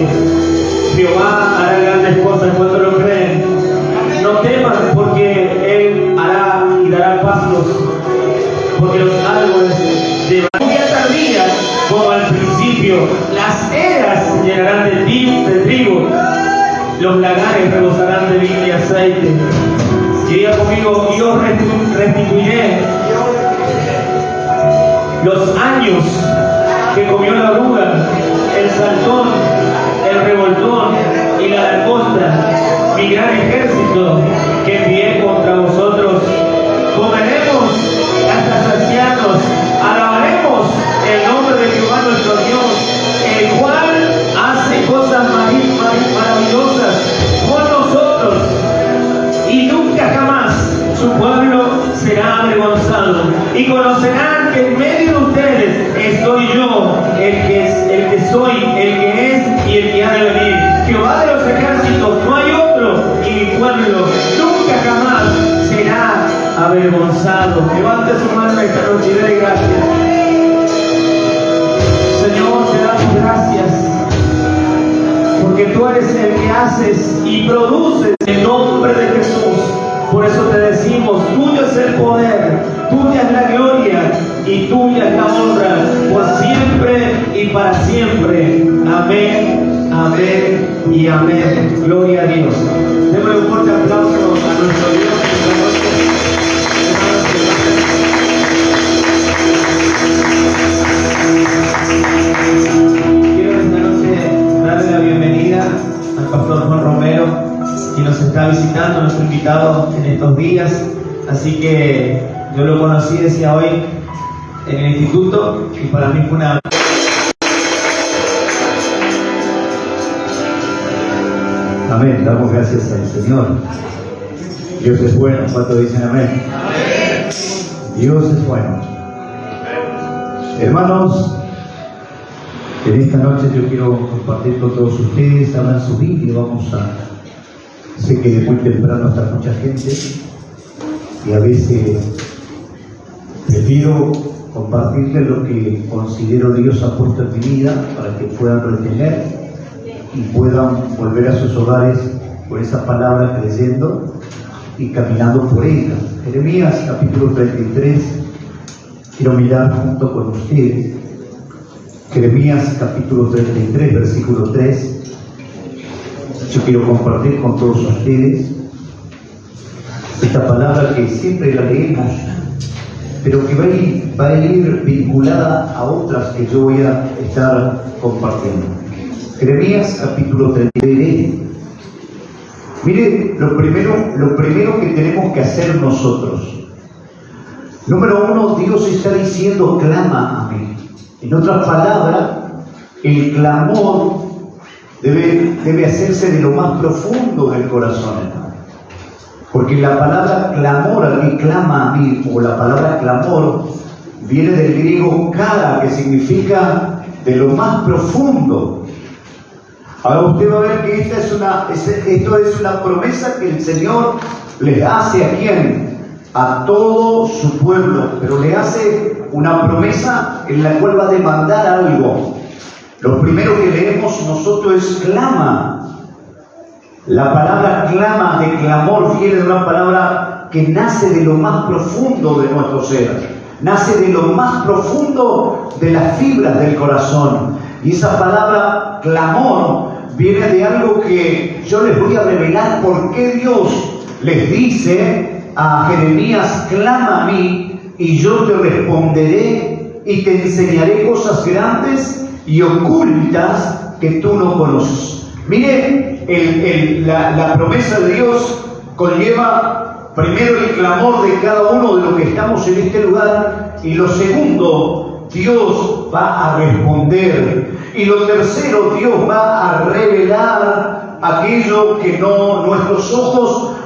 aceite. Jehová hará grandes cosas cuando lo creen. No teman, porque Él hará y dará pastos, porque los árboles de lluvia tardía, como al principio, las eras se llenarán de trigo, los lagares rebosarán de vino y aceite. Y diga conmigo, yo restituiré los años que comió la oruga, el saltón, el revoltón y la langosta, mi gran ejército que envié contra vosotros. Comeremos hasta saciarnos, alabaremos el nombre de Jehová nuestro Dios, el cual hace cosas maravillosas con nosotros, y nunca jamás su pueblo será avergonzado. Y conocerán que en medio de ustedes estoy yo, el que soy, el que es y el que ha de venir. Jehová de los ejércitos, no hay otro, y mi pueblo nunca jamás será avergonzado. Levante su mano esta noche y dele gracias. Señor, te damos gracias, porque tú eres el que haces y produces en el nombre de Jesús. Por eso te decimos, tuyo es el poder, tuya es la gloria y tuya es la honra, por siempre y para siempre. Amén, amén y amén. Gloria a Dios. Démosle un fuerte aplauso a nuestro Dios esta noche. Quiero esta noche darle la bienvenida al pastor Juan Romero, quien nos está visitando, nuestro invitado en estos días. Así que yo lo conocí, decía hoy, en el instituto, y para mí fue una... Amén, damos gracias al Señor. Dios es bueno. ¿Cuántos dicen amén? Amén. Dios es bueno. Hermanos, en esta noche yo quiero compartir con todos ustedes. Abran su Biblia, vamos a... Sé que de muy temprano está mucha gente y a veces prefiero compartirles lo que considero Dios ha puesto en mi vida para que puedan retener y puedan volver a sus hogares por esa palabra, creyendo y caminando por ella. Jeremías capítulo 33, quiero mirar junto con ustedes. Jeremías capítulo 33, versículo 3. Yo quiero compartir con todos ustedes esta palabra que siempre la leemos, pero que va a ir vinculada a otras que yo voy a estar compartiendo. Jeremías capítulo 33. Mire, lo primero que tenemos que hacer nosotros. Número uno, Dios está diciendo, clama a mí. En otras palabras, el clamor debe hacerse de lo más profundo del corazón, hermano. Porque la palabra clamor, aquí clama a mí, o la palabra clamor, viene del griego kara, que significa de lo más profundo. Ahora usted va a ver que esto es una promesa que el Señor les hace a quién, a todo su pueblo, pero le hace una promesa en la cual va a demandar algo. Lo primero que leemos nosotros es clama. La palabra clama, de clamor, viene de una palabra que nace de lo más profundo de nuestro ser, nace de lo más profundo de las fibras del corazón. Y esa palabra clamor viene de algo que yo les voy a revelar por qué Dios les dice a Jeremías, clama a mí y yo te responderé y te enseñaré cosas grandes y ocultas que tú no conoces. Mire, la promesa de Dios conlleva primero el clamor de cada uno de los que estamos en este lugar, y lo segundo, Dios va a responder, y lo tercero, Dios va a revelar aquello que nuestros ojos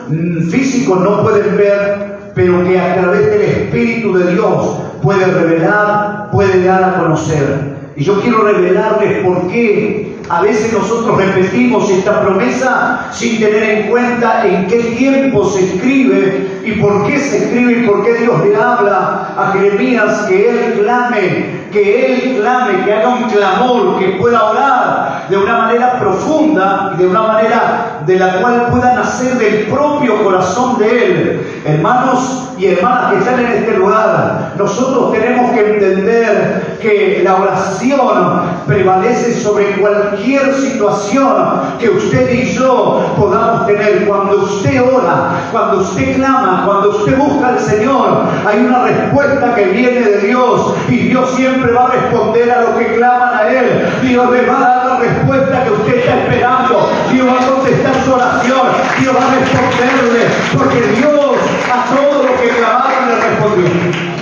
físicos no pueden ver, pero que a través del Espíritu de Dios puede revelar, puede dar a conocer. Y yo quiero revelarles por qué a veces nosotros repetimos esta promesa sin tener en cuenta en qué tiempo se escribe y por qué se escribe y por qué Dios le habla a Jeremías que él clame, que haga un clamor, que pueda orar de una manera manera profunda y de una manera de la cual pueda nacer del propio corazón de Él. Hermanos y hermanas que están en este lugar, nosotros tenemos que entender que la oración prevalece sobre cualquier situación que usted y yo podamos tener. Cuando usted ora, cuando usted clama, cuando usted busca al Señor, hay una respuesta que viene de Dios, y Dios siempre va a responder a los que claman a Él. Dios le va a dar la respuesta que usted está esperando. Dios va a contestar su oración, Dios va a responderle, porque Dios a todo lo que clamaron le respondió.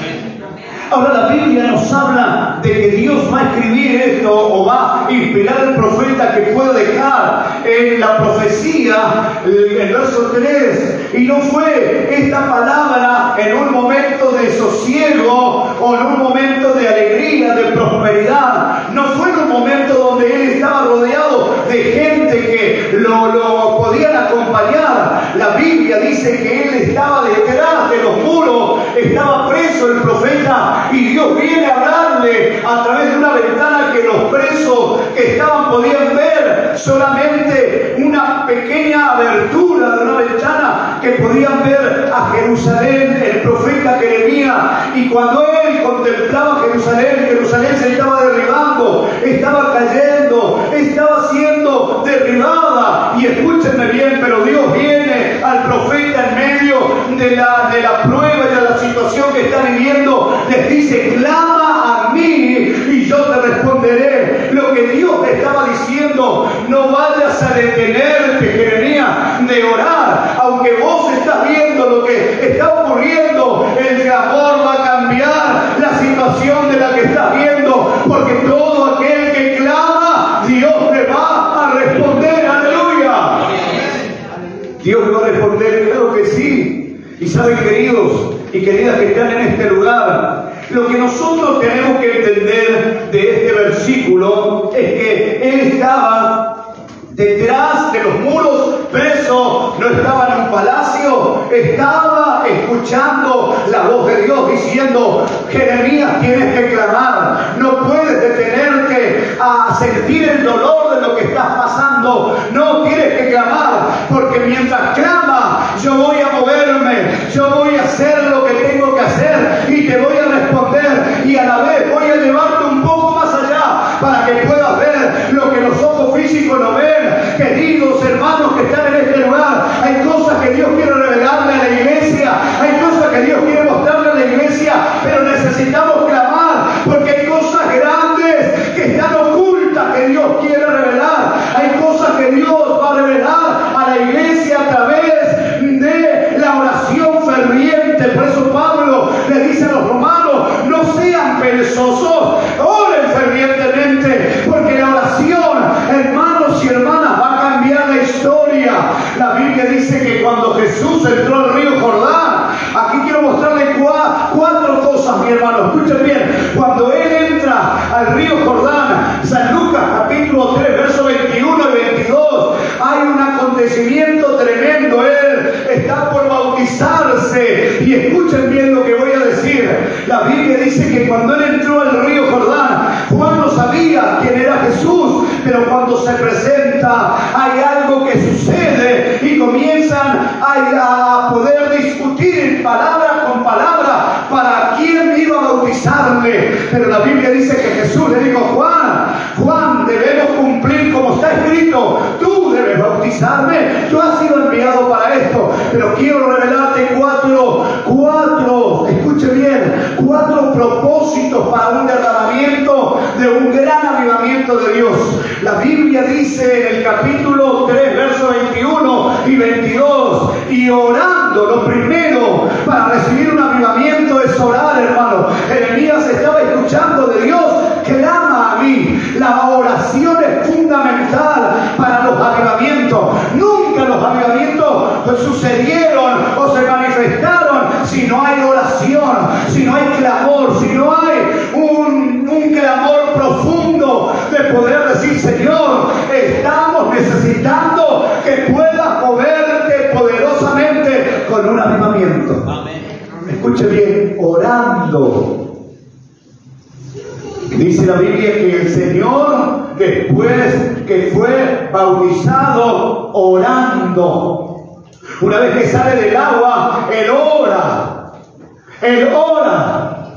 Ahora la Biblia nos habla de que Dios va a escribir esto, o va a inspirar al profeta que pueda dejar en la profecía el verso 3. Y no fue esta palabra en un momento de sosiego o en un momento de alegría, de prosperidad. No fue en un momento donde él estaba rodeado de gente que lo podían acompañar. La Biblia dice que él estaba detrás de los muros, estaba preso el profeta, y Dios viene a hablarle a través de una ventana que los presos que estaban podían ver, solamente una pequeña abertura de una ventana que podían ver a Jerusalén, el profeta Jeremías. Y cuando él contemplaba Jerusalén, Jerusalén se estaba derribando, estaba cayendo, estaba siendo derribada. Y escúchenme bien, pero Dios viene al profeta en medio de la prueba y de la situación que está viviendo. Les dice: clama a mí y yo te responderé. Lo que Dios te estaba diciendo: no vayas a detenerte, Jeremías, de orar. Aunque vos estás viendo lo que está ocurriendo, el clamor va a cambiar la situación de la que estás viendo, porque todo aquel que clama, Dios le va a responder. ¡Aleluya! Dios le va a responder, claro que sí. Y saben, queridos y queridas que están en este lugar, lo que nosotros tenemos que entender de este versículo es que él estaba detrás de los muros, preso, no estaba en un palacio, estaba escuchando la voz de Dios diciendo: Jeremías, tienes que clamar, no puedes detenerte a sentir el dolor de lo que estás pasando, no, tienes que clamar, porque mientras clamas yo voy a moverme, yo voy a hacer lo que tengo que hacer y te voy a responder, y a la vez voy a llevarte un poco más allá para que puedas ver lo que los ojos físicos no ven. Queridos hermanos que están en este lugar, hay cosas que Dios quiere revelarle a la iglesia, hay cosas que Dios quiere mostrarle a la iglesia, pero necesitamos clamar, porque hay cosas grandes que están ocultas que Dios quiere revelar. Hay cosas que Dios va a revelar a la iglesia a través de la oración ferviente. Por eso Pablo le dice a los romanos: no sean perezosos, oren fervientemente, porque la oración, hermanos y hermanas, va a cambiar la historia. La Biblia dice que cuando Jesús entró al río Jordán, aquí quiero mostrarle cuatro cosas, mi hermano, escuchen bien. Cuando él entra al río Jordán, San Lucas capítulo 3, versos 21 y 22, hay un acontecimiento tremendo. Él está por bautizarse, y escuchen bien lo que voy a decir. La Biblia dice que cuando él entró al río Jordán, Juan no sabía quién era Jesús, pero cuando se presenta hay algo que sucede y comienzan a poder discutir palabra con palabra para quién iba a bautizarle. Pero la Biblia dice que Jesús le dijo: Juan, debemos cumplir como está escrito, tú debes bautizarme, tú has sido enviado para esto. Pero quiero revelarte escuche bien, cuatro propósitos para un derramamiento de un gran avivamiento de Dios. La Biblia dice en el capítulo 3, versos 21 y 22, y orando, lo primero para recibir un avivamiento es orar, hermano. Jeremías estaba escuchando de Dios: clama a mí. La oración es fundamental para los avivamientos. Nunca los avivamientos sucedieron o se manifestaron si no hay oración, si no hay clamor, si no hay un clamor profundo de poder decir: Señor, estamos necesitando que puedas moverte poderosamente con un avivamiento. Escuche bien, orando. Dice la Biblia que el Señor, después que fue bautizado orando. Una vez que sale del agua, él ora. Él ora.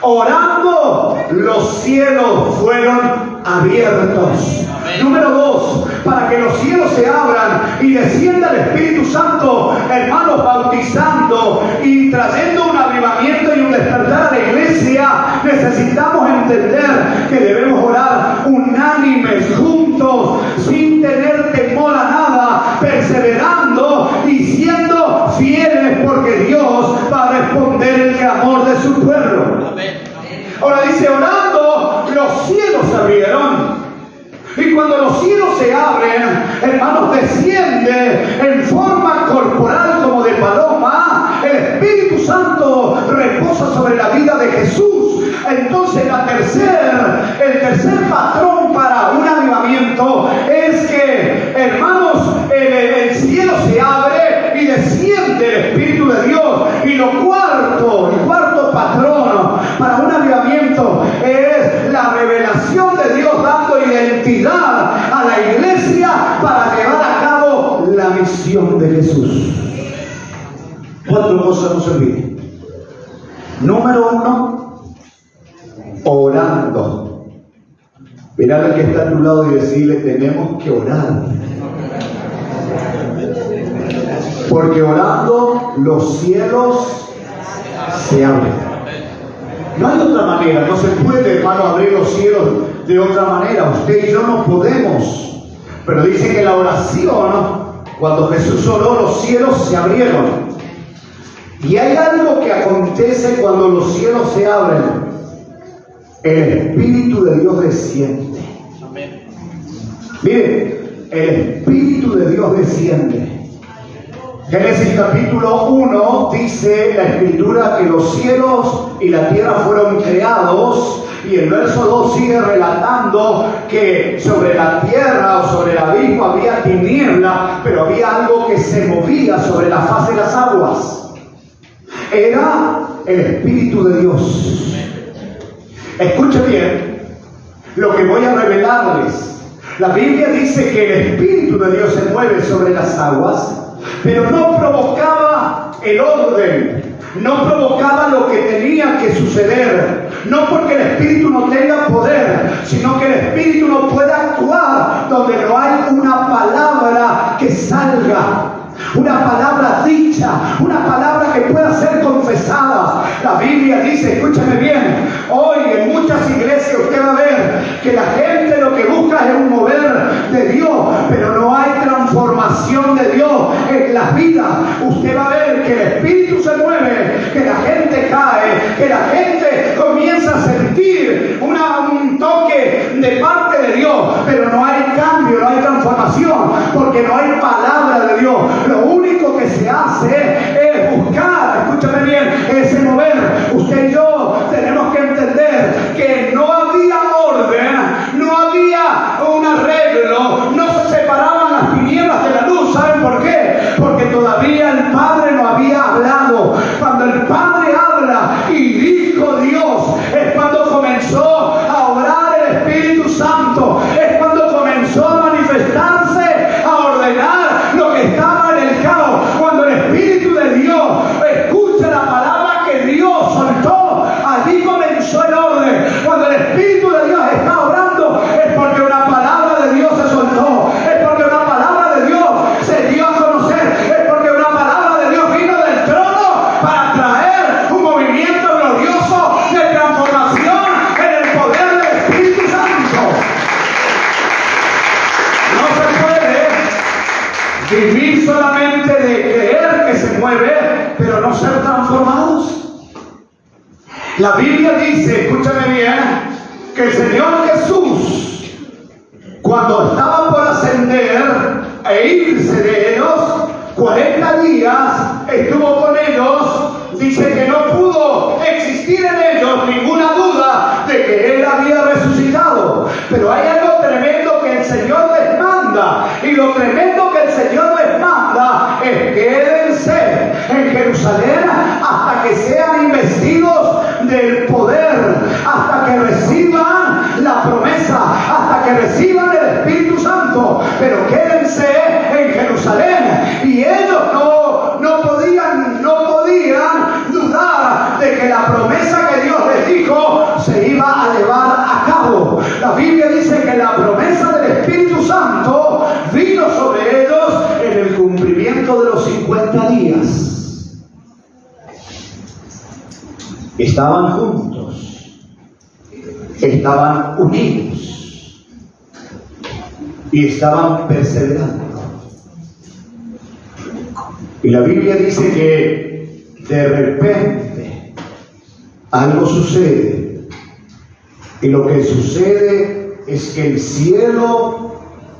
Orando, los cielos fueron abiertos. Número 2, para que los cielos se abran y descienda el Espíritu Santo, hermanos, bautizando y trayendo un avivamiento y un despertar a la iglesia, necesitamos entender que debemos orar unánimes, juntos, sin tener temor a nada, perseverando y siendo fieles, porque Dios va a responder el clamor de su pueblo. Ahora dice, orando, los cielos se abrieron. Y cuando los cielos se abren, hermanos, desciende en forma corporal como de paloma. El Espíritu Santo reposa sobre la vida de Jesús. Entonces el tercer patrón para un avivamiento es que, hermanos, el cielo se abre y desciende el Espíritu de Dios. Y el cuarto patrón para un avivamiento es la revelación de Dios dando identidad a la iglesia para llevar a cabo la misión de Jesús. 4 cosas no se olviden. Número 1, orando. Mirá al que está a tu lado y decirle, tenemos que orar. Porque orando los cielos se abren. No hay otra manera, no se puede, hermano, abrir los cielos de otra manera. Usted y yo no podemos. Pero dice que la oración, cuando Jesús oró, los cielos se abrieron. Y hay algo que acontece cuando los cielos se abren. El Espíritu de Dios desciende. Mire, el Espíritu de Dios desciende. Génesis capítulo 1 dice la Escritura que los cielos y la tierra fueron creados, y el verso 2 sigue relatando que sobre la tierra o sobre el abismo había tiniebla, pero había algo que se movía sobre la faz de las aguas. Era el Espíritu de Dios. Escuche bien lo que voy a revelarles. La Biblia dice que el Espíritu de Dios se mueve sobre las aguas, pero no provocaba el orden, no provocaba lo que tenía que suceder. No porque el Espíritu no tenga poder, sino que el Espíritu no puede actuar donde no hay una palabra que salga, una palabra dicha, una palabra que pueda ser confesada. La Biblia dice, escúchame bien, hoy en muchas iglesias usted va a ver que la gente lo que busca es un mover de Dios, pero no hay transformación de Dios en las vidas. Usted va a ver que el Espíritu se mueve, que la gente cae, que la gente comienza a sentir un toque de parte de Dios, pero no hay cambio, no hay transformación, porque no hay palabra de Dios. Lo único que se hace es buscar, escúchame bien, ese mover. Usted y yo tenemos que entender que no había orden, no había un arreglo, no se separaban las tinieblas de la luz. ¿Saben por qué? Porque todavía el Padre no había hablado. Cuando el Padre habla y dijo Dios, es cuando comenzó a obrar el Espíritu Santo, es cuando comenzó a manifestarse, a ordenar lo que estaba en el caos. Cuando el Espíritu de Dios escucha la palabra que Dios soltó, allí comenzó el orden. Cuando el Espíritu de Dios está obrando, es porque una palabra de Dios se soltó, es porque una palabra de Dios se dio a conocer, es porque una palabra de Dios vino del trono para traer un movimiento glorioso de transformación en el poder del Espíritu Santo. No se puede vivir solamente de creer que se mueve, pero no ser transformados. La Biblia dice, escúchame bien, que el Señor Jesús, cuando estaba por ascender e irse de ellos, 40 días estuvo con ellos. Dice que no pudo existir en ellos ninguna duda de que Él había resucitado. Pero hay algo tremendo que el Señor les manda, y lo tremendo que el Señor les manda es: quédense en Jerusalén hasta que sean investidos del poder, hasta que reciban la promesa, hasta que reciban el Espíritu Santo, pero quédense en Jerusalén. Y ellos no podían dudar de que la promesa que Dios les dijo se iba a llevar a cabo. La Biblia dice que la promesa del Espíritu Santo vino sobre ellos en el cumplimiento de los 50 días. Estaban juntos, estaban unidos y estaban perseverando. Y la Biblia dice que de repente algo sucede. Y lo que sucede es que el cielo,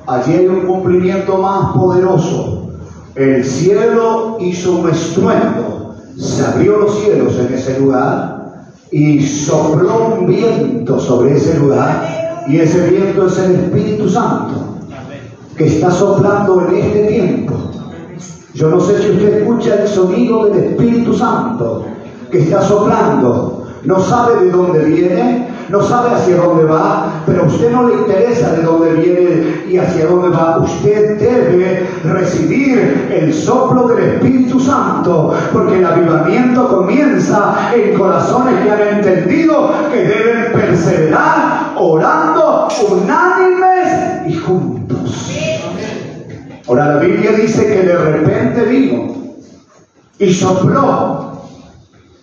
allí hay un cumplimiento más poderoso. El cielo hizo un estruendo, se abrió los cielos en ese lugar y sopló un viento sobre ese lugar. Y ese viento es el Espíritu Santo que está soplando en este tiempo. Yo no sé si usted escucha el sonido del Espíritu Santo que está soplando. No sabe de dónde viene, no sabe hacia dónde va, pero a usted no le interesa de dónde viene y hacia dónde va. Usted debe recibir el soplo del Espíritu Santo, porque el avivamiento comienza en corazones que han entendido que deben perseverar orando unánimes y juntos. Ahora la Biblia dice que de repente vino y sopló.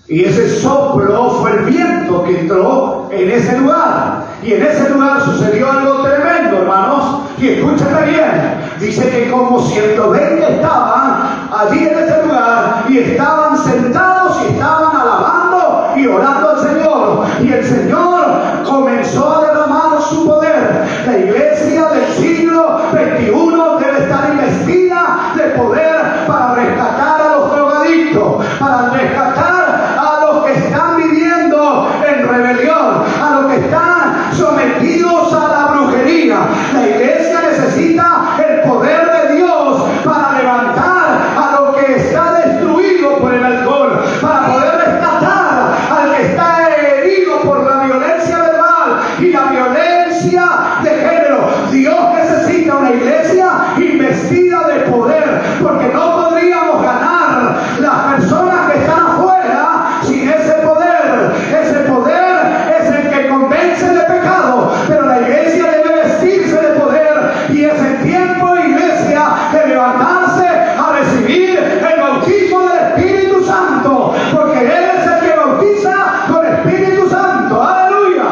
Y ese soplo fue el viento que entró en ese lugar. Y en ese lugar sucedió algo tremendo, hermanos. Y escúchame bien. Dice que como 120 estaban allí en ese lugar y estaban sentados y estaban alabando y orando al Señor. Y el Señor comenzó a derramar su poder. La iglesia del siglo XXI debe estar investida de poder para rescatar a los drogadictos, para rescatar a los que están viviendo en rebelión, a los que están sometidos a la brujería. La iglesia necesita el poder de Dios para levantar a lo que está destruido por el alcohol, para poder rescatar al que está herido por la violencia verbal y la violencia de género. Dios necesita una iglesia investida de poder, porque no podríamos ganar las personas que están afuera sin ese poder. Ese poder es el que convence de pecado, pero la iglesia debe vestirse de poder, y es el tiempo, iglesia, de levantarse a recibir el bautismo del Espíritu Santo, porque Él es el que bautiza con Espíritu Santo. ¡Aleluya!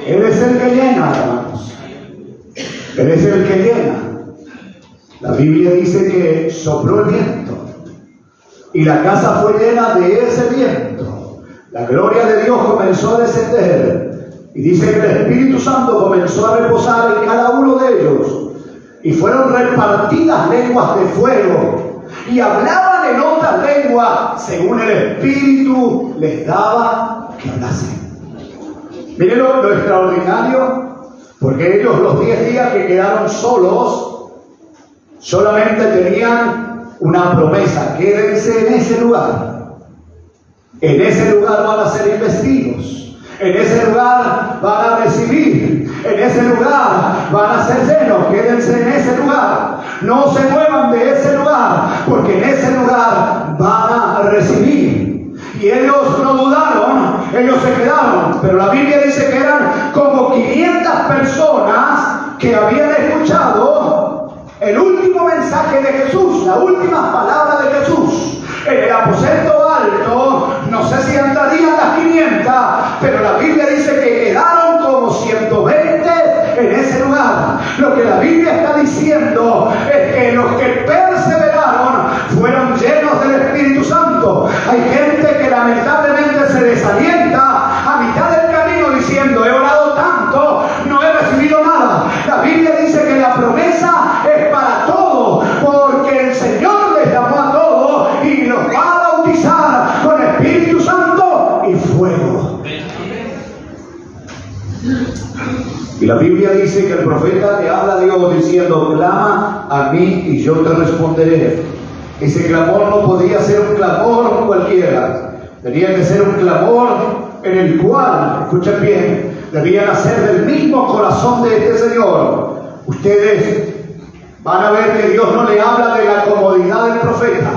Él es el que llena, hermanos. Él es el que llena. La Biblia dice que sopló el viento y la casa fue llena de ese viento. La gloria de Dios comenzó a descender y dice que el Espíritu Santo comenzó a reposar en cada uno de ellos, y fueron repartidas lenguas de fuego y hablaban en otras lenguas según el Espíritu les daba que hablasen. Miren lo extraordinario, porque ellos los 10 días que quedaron solos solamente tenían una promesa: quédense en ese lugar. En ese lugar van a ser investidos. En ese lugar van a recibir. En ese lugar van a ser llenos. Quédense en ese lugar. No se muevan de ese lugar, porque en ese lugar van a recibir. Y ellos no dudaron, ellos se quedaron. Pero la Biblia dice que eran como 500 personas que habían escuchado el último mensaje de Jesús, la última palabra de Jesús. En el aposento alto, no sé si andarían las 500, pero la Biblia dice que quedaron como 120 en ese lugar. Lo que la Biblia está diciendo es que los que perseveraron fueron llenos del Espíritu Santo. Hay gente que lamentablemente se desalienta a mitad del camino diciendo: he orado tanto, no he recibido nada. La Biblia dice que la promesa es para todos, porque el Señor les llamó a todos y los va a bautizar con Espíritu Santo y fuego. Y la Biblia dice que el profeta le habla a Dios diciendo: clama a mí y yo te responderé. Ese clamor no podía ser un clamor cualquiera, tenía que ser un clamor en el cual, escuchen bien, debía nacer del mismo corazón de este Señor. ustedes van a ver que Dios no le habla de la comodidad del profeta.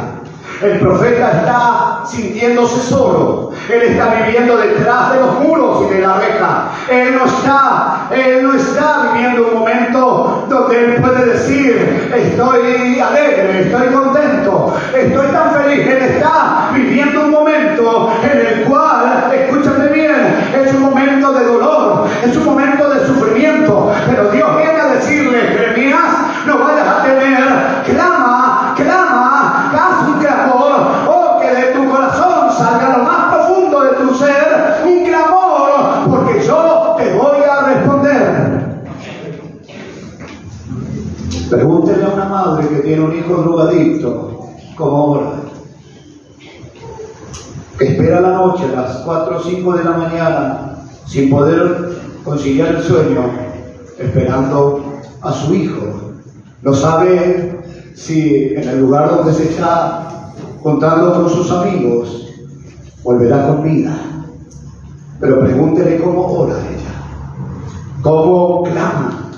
El profeta está sintiéndose solo. Él está viviendo detrás de los muros y de la reja. Él no está viviendo un momento donde él puede decir: estoy alegre, estoy contento, estoy tan feliz. Él está viviendo un momento en el cual, escúchame bien, es un momento de dolor, es un momento de sufrimiento. Pero Dios viene a decirle: Jeremías, no vayas a temer, clama, haz un clamor, que de tu corazón salga lo más profundo de tu ser, un clamor, porque yo te voy a responder. Pregúntele a una madre que tiene un hijo drogadicto cómo ora, que espera la noche a las 4 o 5 de la mañana sin poder conciliar el sueño, esperando a su hijo. No sabe si en el lugar donde se está contando con sus amigos volverá con vida. Pero pregúntele cómo ora ella, cómo clama.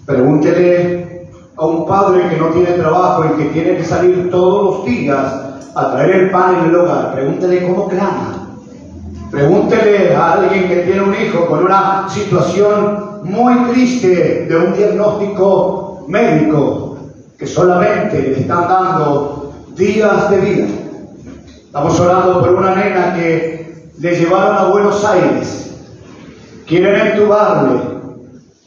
Pregúntele a un padre que no tiene trabajo y que tiene que salir todos los días a traer el pan en el hogar. Pregúntele cómo clama. Pregúntele a alguien que tiene un hijo con una situación muy triste de un diagnóstico médico que solamente le están dando días de vida. Estamos orando por una nena que le llevaron a Buenos Aires. Quieren entubarle.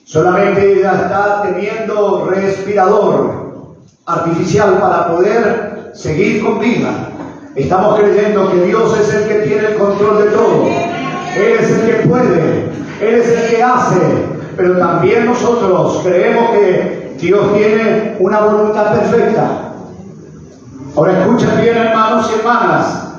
Solamente ella está teniendo respirador artificial para poder seguir con vida. Estamos creyendo que Dios es el que tiene el control de todo. Él es el que puede, Él es el que hace. Pero también nosotros creemos que Dios tiene una voluntad perfecta. Ahora escuchen bien, hermanos y hermanas.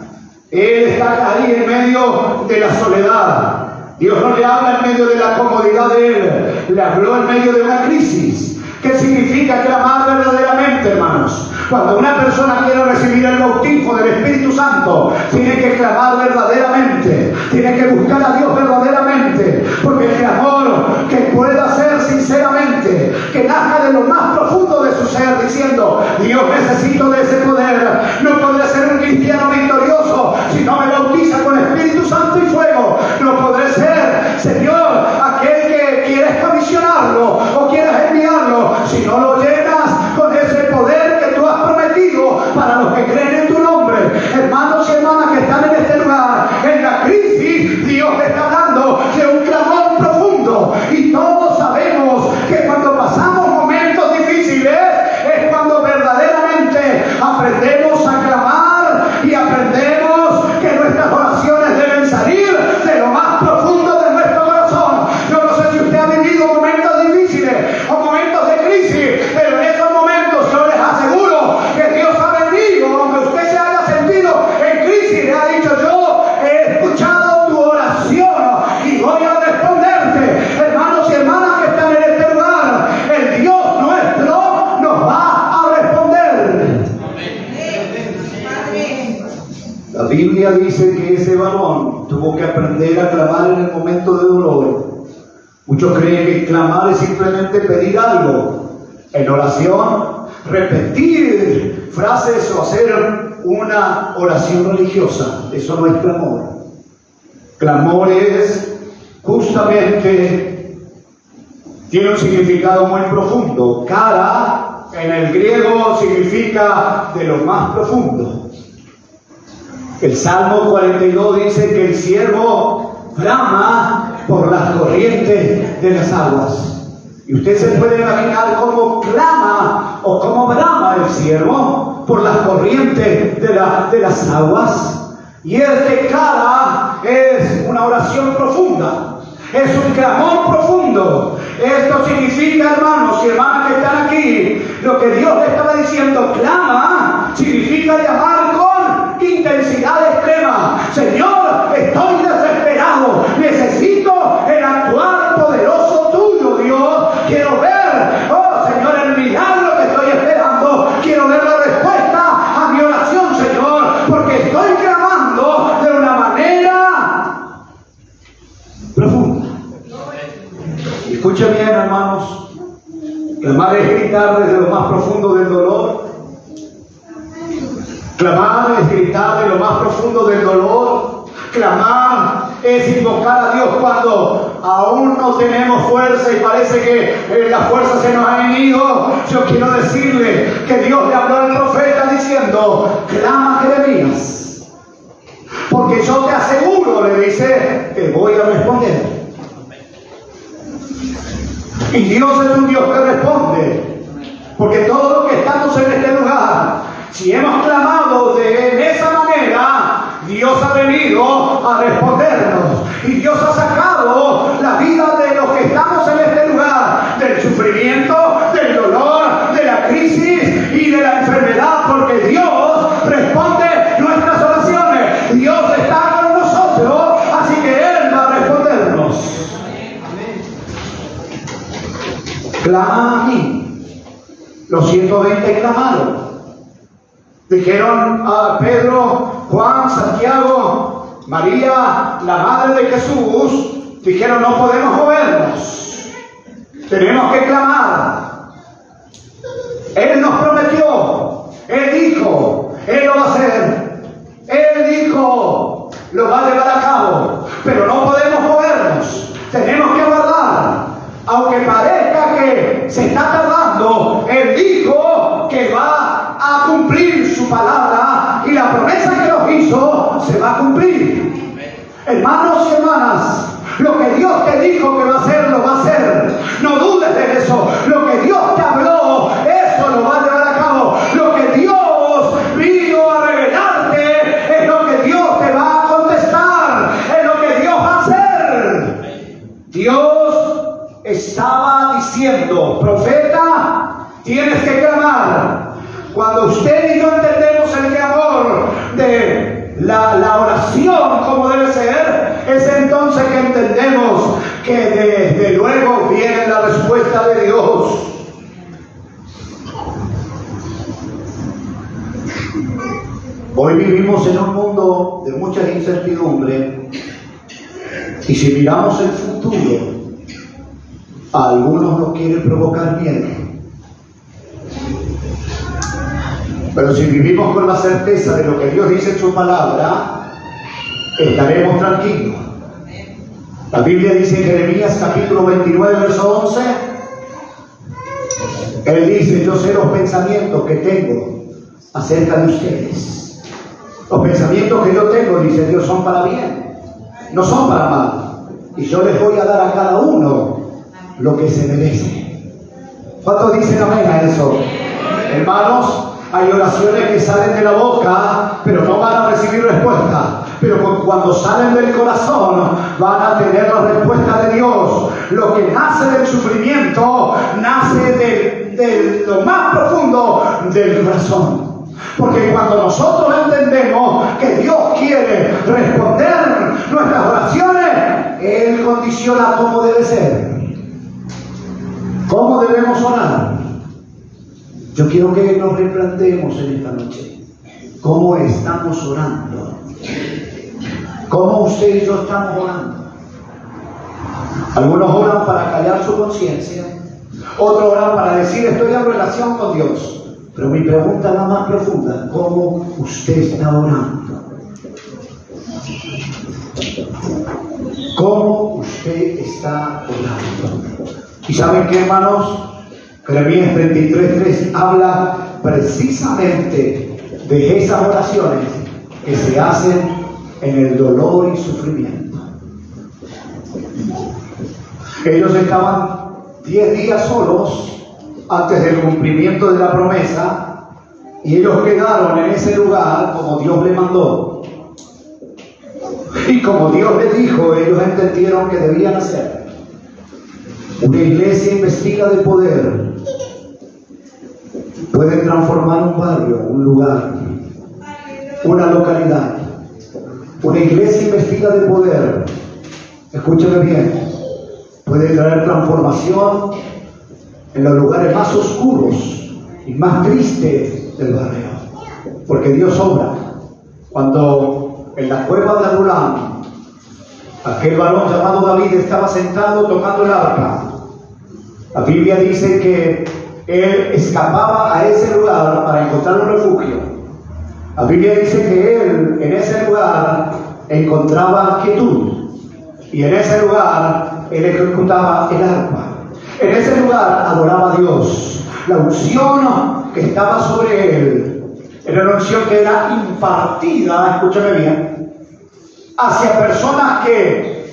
Él está ahí en medio de la soledad. Dios no le habla en medio de la comodidad de él. Le habló en medio de una crisis. ¿Qué significa clamar verdaderamente, hermanos? Cuando una persona quiere recibir el bautismo del Espíritu Santo, tiene que clamar verdaderamente, tiene que buscar a Dios verdaderamente, porque el clamor que pueda ser sinceramente, que nazca de lo más profundo de su ser, diciendo: Dios, necesito de ese poder, no podré ser un cristiano victorioso si no me bautiza con Espíritu Santo y fuego, no podré ser, Señor, aquel que quieres comisionarlo o quieres enviarlo, si no lo llenas con ese poder que tú has prometido para los que creen en tu nombre. Hermanos y hermanas que están en este lugar, en la crisis, Dios está hablando de un clamor profundo, y todos sabemos que cuando pasamos momentos difíciles es cuando verdaderamente aprendemos a clamar y aprendemos que nuestras oraciones deben salir de lo más profundo de nuestro corazón. Yo no sé si usted ha vivido momentos difíciles o momentos de crisis, pero en esos momentos yo les aseguro que Dios ha venido, aunque usted se haya sentido en crisis, le ha dicho: yo he escuchado tu oración y voy a responderte. Hermanos y hermanas que están en este lugar, el Dios nuestro nos va a responder. La Biblia dice que ese varón tuvo que aprender a clamar en el momento de dolor. Muchos creen que clamar es simplemente pedir algo en oración, repetir frases o hacer una oración religiosa. Eso no es clamor. Clamor es justamente, tiene un significado muy profundo. Cara en el griego significa de lo más profundo. El Salmo 42 dice que el siervo brama por las corrientes de las aguas. Y usted se puede imaginar cómo clama o cómo brama el siervo por las corrientes de las aguas. Y este cara es una oración profunda, es un clamor profundo. Esto significa, hermanos y hermanas que están aquí, lo que Dios le estaba diciendo: clama, significa llamar con intensidad extrema. Señor, estoy desesperado, necesito el actuar poderoso tuyo, Dios. Quiero ver, oh Señor, el milagro que estoy esperando. Quiero ver la respuesta a mi oración, Señor, porque estoy clamando de una manera profunda. Escuchen bien, hermanos, Clamar es gritar desde lo más profundo del dolor. Clamar es gritar de lo más profundo del dolor. Clamar es invocar a Dios cuando aún no tenemos fuerza y parece que la fuerza se nos ha ido. Yo quiero decirle que Dios le habló al profeta diciendo: clama, Jeremías, porque yo te aseguro, le dice, te voy a responder. Y Dios es un Dios que responde, porque todos los que estamos en este lugar, si hemos clamado de esa manera, Dios ha venido a respondernos. Y Dios ha sacado la vida de los que estamos en este lugar, del sufrimiento, del dolor, de la crisis y de la enfermedad, porque Dios responde nuestras oraciones. Dios está con nosotros, así que Él va a respondernos. Clama a mí. Los 120 clamaron. Dijeron a Pedro, Juan, Santiago, María, la madre de Jesús, dijeron: no podemos movernos, tenemos que clamar. Él nos prometió, Él dijo, Él lo va a hacer, Él dijo, lo va a llevar a cabo, pero no podemos movernos, tenemos que aguardar. Aunque parezca que se está tardando, Él dijo que va a cumplir su palabra y la promesa que nos hizo se va a cumplir. Hermanos y hermanas, lo que Dios te dijo que va a hacer, lo va a hacer. No dudes de eso. Lo que Dios te habló, eso lo va a llevar a cabo. Lo que Dios vino a revelarte es lo que Dios te va a contestar, es lo que Dios va a hacer. Dios estaba diciendo: profeta, tienes que clamar. Cuando usted y yo entendemos el clamor de la oración como debe ser, es entonces que entendemos que desde luego viene la respuesta de Dios. Hoy vivimos en un mundo de mucha incertidumbre, y si miramos el futuro, a algunos nos quiere provocar miedo. Pero si vivimos con la certeza de lo que Dios dice en su palabra, estaremos tranquilos. La Biblia dice en Jeremías capítulo 29, verso 11, Él dice: yo sé los pensamientos que tengo acerca de ustedes. Los pensamientos que yo tengo, dice Dios, son para bien, no son para mal. Y yo les voy a dar a cada uno lo que se merece. ¿Cuántos dicen amén a eso? Hermanos, hay oraciones que salen de la boca, pero no van a recibir respuesta. Pero cuando salen del corazón, van a tener la respuesta de Dios. Lo que nace del sufrimiento, nace de lo más profundo del corazón. Porque cuando nosotros entendemos que Dios quiere responder nuestras oraciones, Él condiciona cómo debe ser. ¿Cómo debemos orar? Yo quiero que nos replanteemos en esta noche cómo estamos orando. ¿Cómo usted y yo estamos orando? Algunos oran para callar su conciencia, otros oran para decir: estoy en relación con Dios. Pero mi pregunta es la más profunda: ¿cómo usted está orando? ¿Cómo usted está orando? ¿Y saben qué, hermanos? Jeremías 33:3 habla precisamente de esas oraciones que se hacen en el dolor y sufrimiento. Ellos estaban 10 días solos antes del cumplimiento de la promesa, y ellos quedaron en ese lugar como Dios les mandó. Y como Dios les dijo, ellos entendieron que debían hacer. Una iglesia investida de poder puede transformar un barrio, un lugar, una localidad. Una iglesia investida de poder, escúchame bien, puede traer transformación en los lugares más oscuros y más tristes del barrio. Porque Dios obra. Cuando en la cueva de Adulam, aquel varón llamado David estaba sentado tocando el arpa, La Biblia dice que él escapaba a ese lugar para encontrar un refugio. La Biblia dice que él en ese lugar encontraba quietud. Y en ese lugar él ejecutaba el arpa. En ese lugar adoraba a Dios. La unción que estaba sobre él era una unción que era impartida, escúchame bien, hacia personas que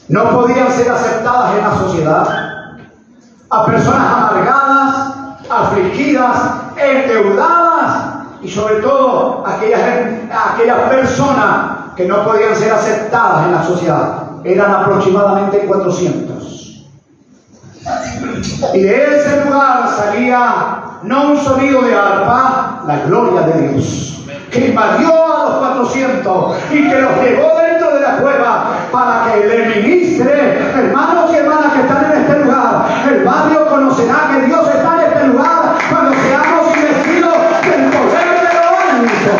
no podían ser aceptadas en la sociedad, a personas amargadas, afligidas, endeudadas y sobre todo aquellas personas que no podían ser aceptadas en la sociedad. Eran aproximadamente 400. Y de ese lugar salía no un sonido de arpa, la gloria de Dios, que invadió a los 400 y que los llevó dentro de la cueva para que le ministre. Hermanos y hermanas que están en este lugar, el barrio conocerá que Dios está en este lugar cuando seamos investidos del poder de lo alto.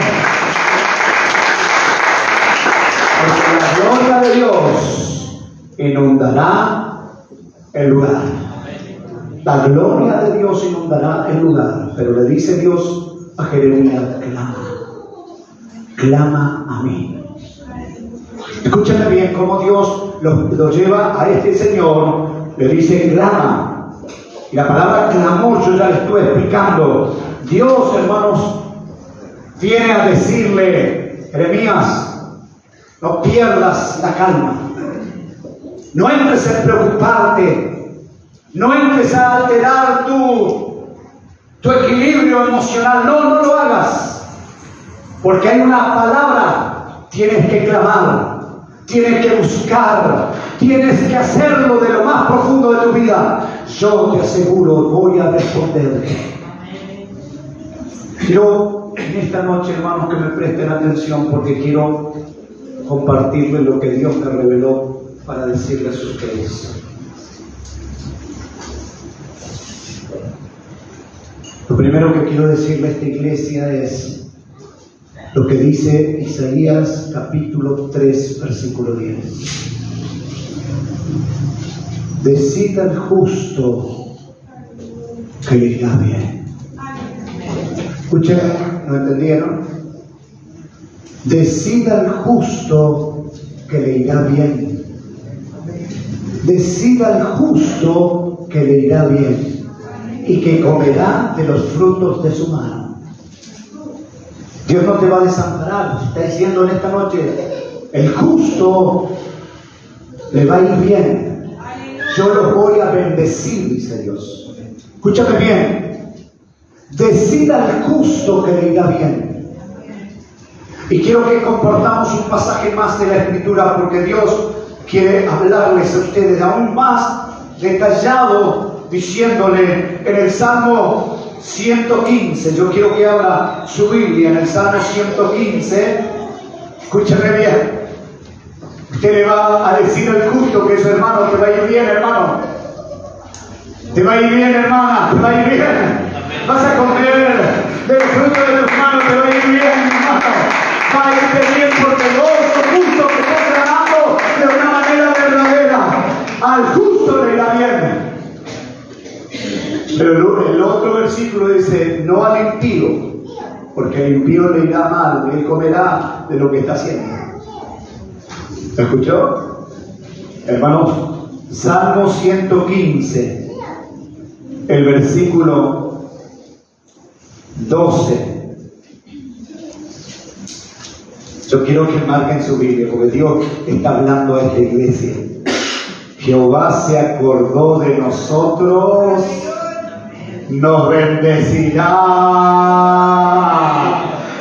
Porque la gloria de Dios inundará el lugar. La gloria de Dios inundará el lugar. Pero le dice Dios a Jeremías: clama a mí. Escúchame bien cómo Dios lo lleva a este señor. Le dice: clama. Y la palabra clamor, yo ya le estuve explicando. Dios, hermanos, viene a decirle: Jeremías, no pierdas la calma. No entres en preocuparte. No entres a alterar tu equilibrio emocional. No lo hagas. Porque hay una palabra. Tienes que clamar. Tienes que buscar. Tienes que hacerlo de lo más profundo de tu vida. Yo te aseguro, voy a responderte. Quiero en esta noche, hermanos, que me presten atención porque quiero compartirles lo que Dios me reveló para decirles a ustedes. Lo primero que quiero decirle a esta iglesia es lo que dice Isaías capítulo 3, versículo 10. Decid al justo que le irá bien. Escuchen, ¿no entendieron? Decid al justo que le irá bien. Decid al justo que le irá bien y que comerá de los frutos de su mano. Dios no te va a desamparar. Está diciendo en esta noche: el justo le va a ir bien. Yo los voy a bendecir, dice Dios. Escúchame bien. Decid al justo que le irá bien. Y quiero que compartamos un pasaje más de la Escritura, porque Dios quiere hablarles a ustedes aún más detallado, diciéndole en el Salmo 115, yo quiero que abra su Biblia en el Salmo 115, escúchame bien, usted le va a decir al justo que su hermano te va a ir bien, hermano, te va a ir bien, hermana, te va a ir bien, vas a comer del fruto de tus manos, te va a ir bien, hermano, va a irte bien porque vos, justo que estás ganando de una manera verdadera, al justo le irá bien. Pero el otro versículo dice: no al impío, porque al impío le irá mal, él comerá de lo que está haciendo. ¿Me escuchó? Hermanos, Salmo 115, el versículo 12. Yo quiero que marquen su Biblia, porque Dios está hablando a esta iglesia. Jehová se acordó de nosotros, nos bendecirá.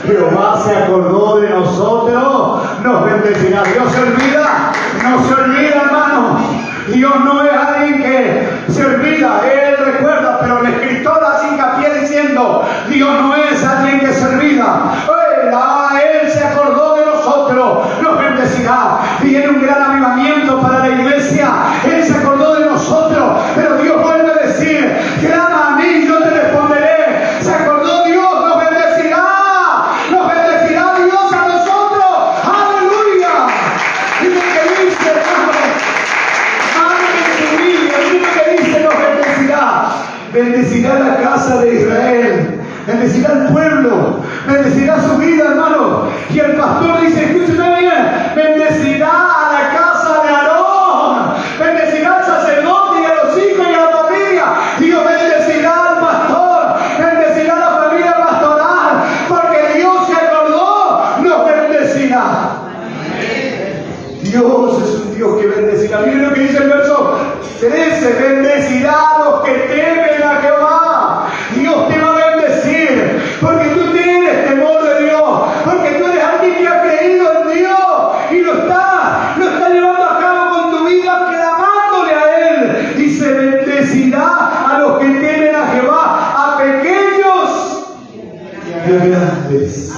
Jehová se acordó de nosotros, nos bendecirá. Dios se olvida, no se olvida, hermano. Dios no es alguien que se olvida, Él recuerda, pero el escritor hace hincapié diciendo: Dios no es alguien que se olvida. Él se acordó de nosotros, nos bendecirá. Viene un gran avivamiento para la iglesia. Él se acordó de nosotros, pero Dios vuelve a decir: clama a mí, yo te responderé. Se acordó Dios, nos bendecirá. Nos bendecirá Dios a nosotros. ¡Aleluya! Dime que dice, hermano. Madre de tu vida, dime que dice: nos bendecirá. bendecirá la casa de Israel, bendecirá al pueblo, bendecirá su vida, hermano. Y el pastor dice, escúchame bien, bendecirá a la casa de Aarón, bendecirá al sacerdote y a los hijos y a la familia. Dios bendecirá al pastor, bendecirá a la familia pastoral, porque Dios se acordó, nos bendecirá. Dios es un Dios que bendecirá. Miren lo que dice el verso 13, bendecirá a los que temen a Jehová. Dios te va a bendecir, porque tú tienes temor de Dios, porque tú eres alguien que ha creído en Dios y lo está llevando a cabo con tu vida, clamándole a Él. Dice, bendecirá a los que temen a Jehová, a pequeños y a grandes.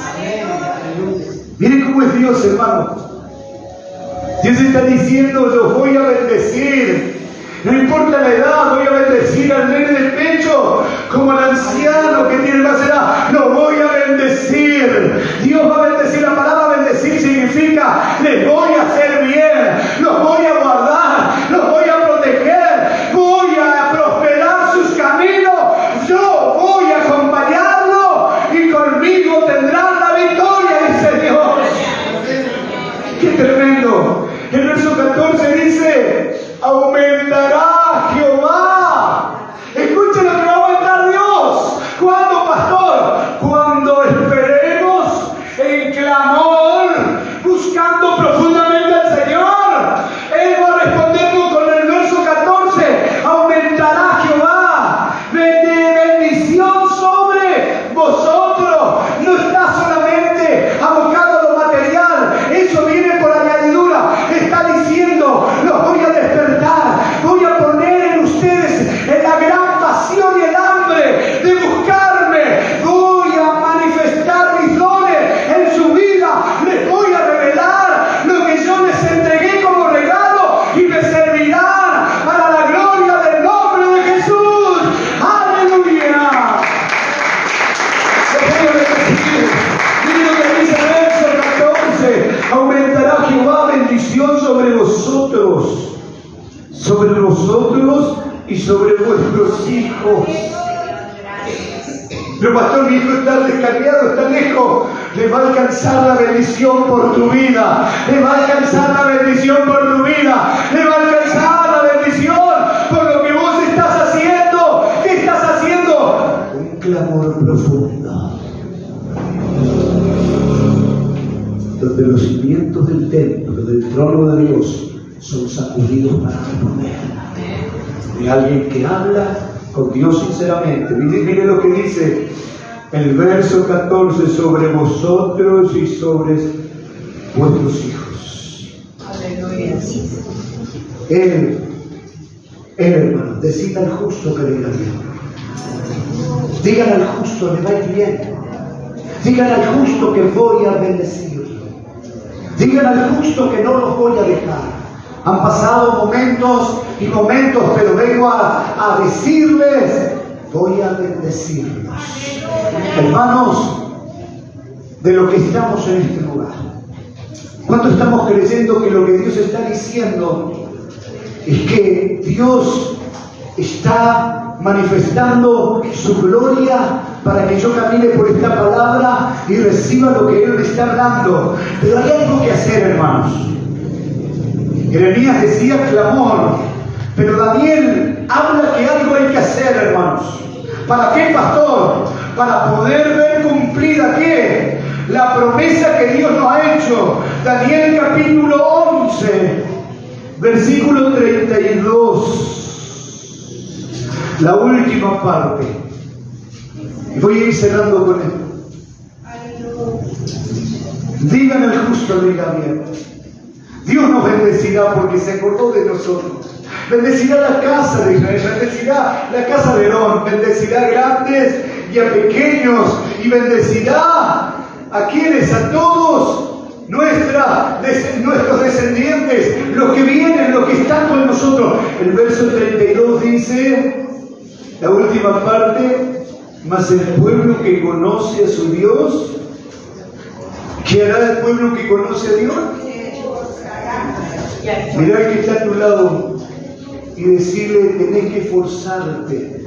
Miren cómo es Dios, hermano. Dios está diciendo, los voy a bendecir. No importa la edad, voy a bendecir al nene del pecho, como al anciano que tiene más edad, lo voy a bendecir. Dios va a bendecir. La palabra bendecir significa, les voy a hacer bien, los voy a guardar, los voy a proteger, voy a prosperar sus caminos, yo voy a acompañarlo y conmigo tendrán la victoria, dice Dios. ¡Qué tremendo! El verso 14 dice, aumentará Jehová. Escuchen lo que va a aumentar Dios. ¿Cuándo, pastor? Cuando esperemos en clamor, buscando profundamente al Señor. Él va a respondernos con el verso 14, aumentará Jehová de bendición sobre vosotros. No está solamente abocado a lo material, eso viene por añadidura. Está diciendo, los voy a despertar, voy a poner en ustedes la gran pasión y el hambre de buscarme, voy a manifestar mis dones en su vida, les voy a revelar lo que yo les entregué como regalo y me servirán para la gloria del nombre de Jesús. ¡Aleluya! Miren lo que dice el verso 14, aumentará Jehová bendición sobre vosotros y sobre vuestros hijos. Pero pastor, mi hijo está descarriado, está lejos. Le va a alcanzar la bendición por tu vida. Le va a alcanzar la bendición por tu vida. Le va a alcanzar la bendición por lo que vos estás haciendo. ¿Qué estás haciendo? Un clamor profundo, donde los cimientos del templo, del trono de Dios, son sacudidos para responder. De alguien que habla con Dios sinceramente. Mire lo que dice el verso 14, sobre vosotros y sobre vuestros hijos. Aleluya. Él, hermano, decida al justo que le irá bien. Digan al justo, le va a ir bien. Digan al justo que voy a bendecirlo. Digan al justo que no los voy a dejar. Han pasado momentos y momentos, pero vengo a decirles, voy a bendecirlos. Hermanos, de lo que estamos en este lugar, ¿cuánto estamos creyendo que lo que Dios está diciendo es que Dios está manifestando su gloria para que yo camine por esta palabra y reciba lo que Él me está hablando? Pero hay algo que hacer, hermanos. Jeremías decía clamor, pero Daniel habla que algo hay que hacer, hermanos. ¿Para qué, pastor? Para poder ver cumplida ¿qué? La promesa que Dios nos ha hecho. Daniel capítulo 11, versículo 32. La última parte. Y voy a ir cerrando con esto. Digan al justo, le irá bien. Dios nos bendecirá porque se acordó de nosotros. Bendecirá la casa de Israel, bendecirá la casa de Aarón, bendecirá a grandes y a pequeños, y bendecirá a quienes, a todos nuestros descendientes, los que vienen, los que están con nosotros. El verso 32 dice, la última parte, mas el pueblo que conoce a su Dios, ¿qué hará el pueblo que conoce a Dios? Mirá al que está a tu lado y decirle, tenés que esforzarte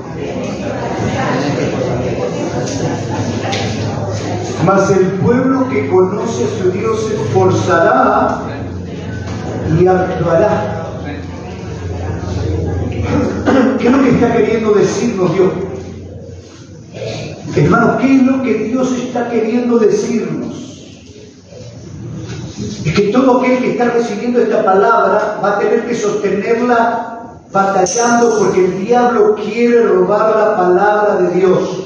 Mas el pueblo que conoce a su Dios se esforzará y actuará. ¿Qué es lo que está queriendo decirnos Dios? Hermano, ¿qué es lo que Dios está queriendo decirnos? Es que todo aquel que está recibiendo esta palabra va a tener que sostenerla batallando, porque el diablo quiere robar la palabra de Dios.